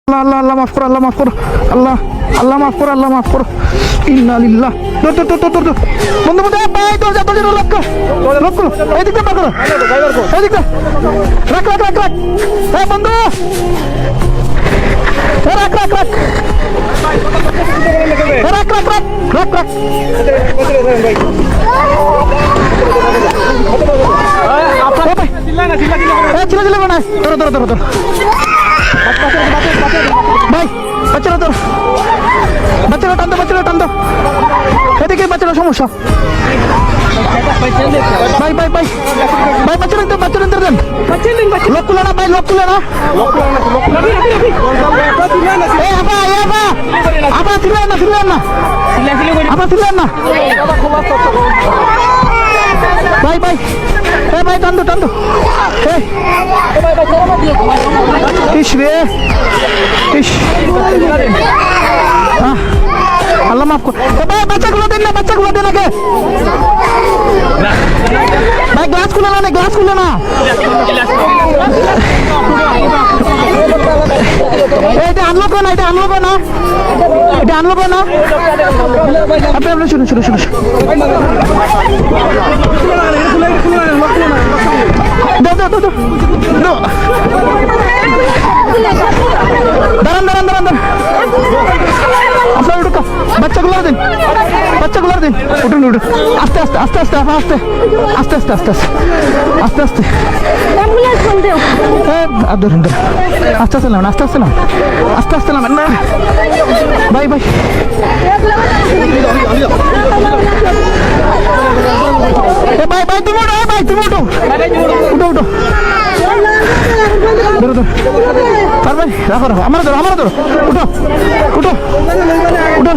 আল্লাহ আল্লাহ মাফ করো, আল্লাহ মাফ করো, আল্লাহ আল্লাহ মাফ করো, আল্লাহ মাফ করো। ইন্না লিল্লাহ। বন্ধু বন্ধু ভাই তো যা তো লক্ষ্য লক্ষ্য এদিকে পা করো, এদিকে রাখ রাখ রাখ রাখ। এই বন্ধু রাখ রাখ রাখ রাখ রাখ রাখ রাখ রাখ। ছিল ছিল না তোর তোর তোর তোর ভাই বাচ্চারা তোর বাচ্চারা টান দো, বাচ্চারা টান দো, এদিকে বাচ্চারা সমস্যা। ভাই ভাই ভাই ভাই বাচ্চারা তো বাচ্চারা দেন, লোক তুলে না ভাই, লোক তুলে না। আবার ছিলেন না, ছিলেন না, আবার ছিলেন না ভাই ভাই। এ ভাই টান দো, টান দো। ইস রে ইস, আল্লাহ মাফ কর ভাই। বাচ্চাগুলো দেন না, বাচ্চাগুলো দেন আগে ভাই। গ্লাস খুলে না, গ্লাস খুলে না। এটা আনলো না, এটা আনলো না, এটা আনলো না। আপনি আপনি শুনুন শুনুন শুনুন, দাঁড়ান দাঁড়ান দাঁড়ান দাঁড়ান। আপনার উঠুকা বাচ্চাগুলো দিন, বাচ্চাগুলো দিন। উঠুন উঠুন, আস্তে আস্তে আস্তে আস্তে আস্তে আস্তে আস্তে আস্তে আস্তে আস্তে ধরুন ধরুন, আস্তে আস্তে নাম, আস্তে আস্তে নাম, আস্তে আস্তে নাম না ভাই ভাই। ভাই ভাই তুমি উঠো, ভাই তুমি উঠো, উঠো উঠো। ধরো ধরো আর ভাই রাখো রাখো, আমার ধরো, আমার ধরো, উঠো উঠো উঠো।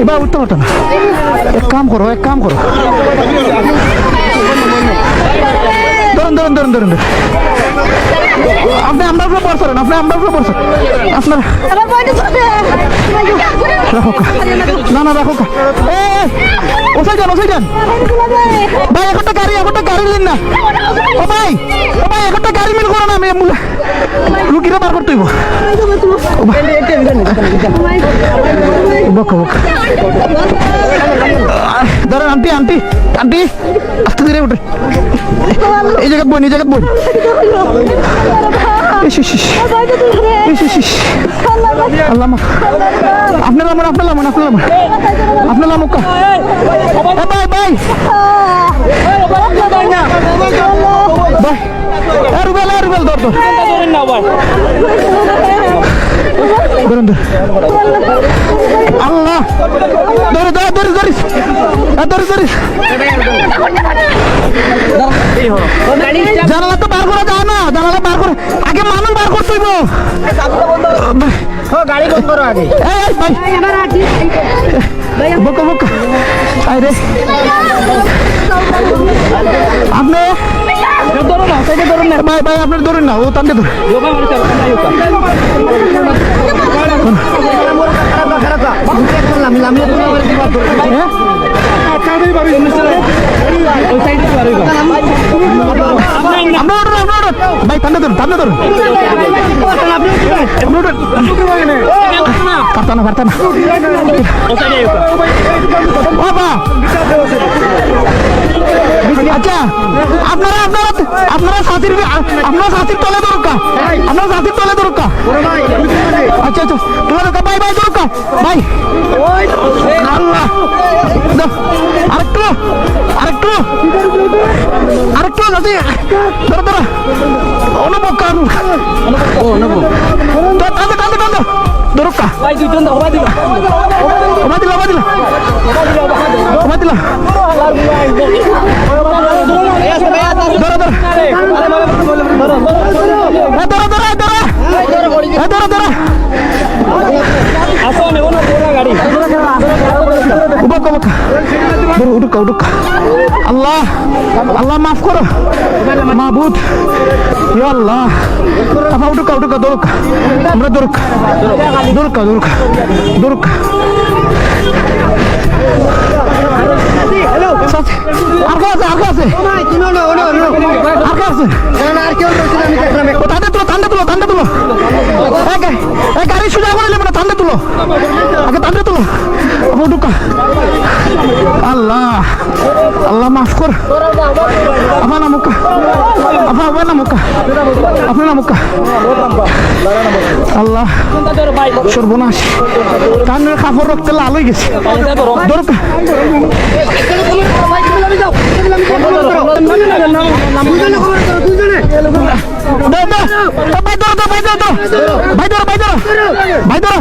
এবার উঠতে পারতো না। এক কাম করো, এক কাম করো, ধরুন ধরুন ধরুন ধরুন। আপনি আমরা উপরে পড়ছেন, আপনি আমরা উপরে পড়ছেন, আপনার রাখো না না রাখো। ওসাই যান, ওসাই যান ভাই। একটা গাড়ি দিন না ও ভাই, ও ভাই একটা গাড়ি মিল করো না। আমি রুগীরা বার করতে হইব। ধরেন আন্টি আন্টি আন্টি, আস্তে ধীরে উঠে। এই জায়গায় বই, এই জায়গায় বই। আল্লাহ আপনার লামন, আপনার লামন, আপনার লামন, আপনার লামুকা ভাই ভাই ভাই। রুবেল রুবেল ধর ধর ধরুন ধর। আল্লাহ ধরে ধরে ধরে ধরিস, ধরে ধরিস। জানালা তো বার করা যায় না, জানালা বার করে আগে মানুষ বার করতে হইব। গাড়ি বন্ধ করো আগে। ভাই বকা বকা আরে আপনি ধরো না, সাইডে ধরুন না ভাই, ভাই আপনার ধরুন না, ও তাকে ধরুন। ভাই টান্ডা ধরুন, টান্ডা ধরুন। পারতা না, পারতা না বাবা। আচ্ছা আপনারা আপনারা আপনারা সাথীর, আপনারা সাথীর তলে দরকার, আপনারা সাথীর তলে দরকার। আচ্ছা আচ্ছা তোমার দরকার ভাই, ভাই দরকার ভাই। আল্লাহ আরেকটু আরেকটু আরেকটু আছে, ধরো ধরো। অনুভব কারণ ও অনুভব টান্দো টান্দো টান্দো দরকার ভাই। দুইজন ওবা দিলা, ওবা দিলা, ওবা দিলা, ওবা দিলা। ধরো ধরো ধরো ধরো ধরো ধরো। আল্লাহ আল্লাহ মাফ করো মাহবুদ, আল্লাহ উঠুকা উঠুকা দরকা, আমরা দরকা দরকা দরকা দরকা। সাথী আর কে আছে আর কে আছে আর কে আছে ও টান্ডে তুলো এই গাড়ি সোজা করে নেবে না টান্ডে তুলো আগে টান্ডে তুলো আবু ঢুকা আল্লাহ আল্লাহ মাফ কর আপা না মুক্কা আপা না মুক্কা আপনি না মুক্কা আল্লাহ সর্বনাশ কানের কাপড় রক্তে লাল হয়ে গেছে দরকার ভাই ধরো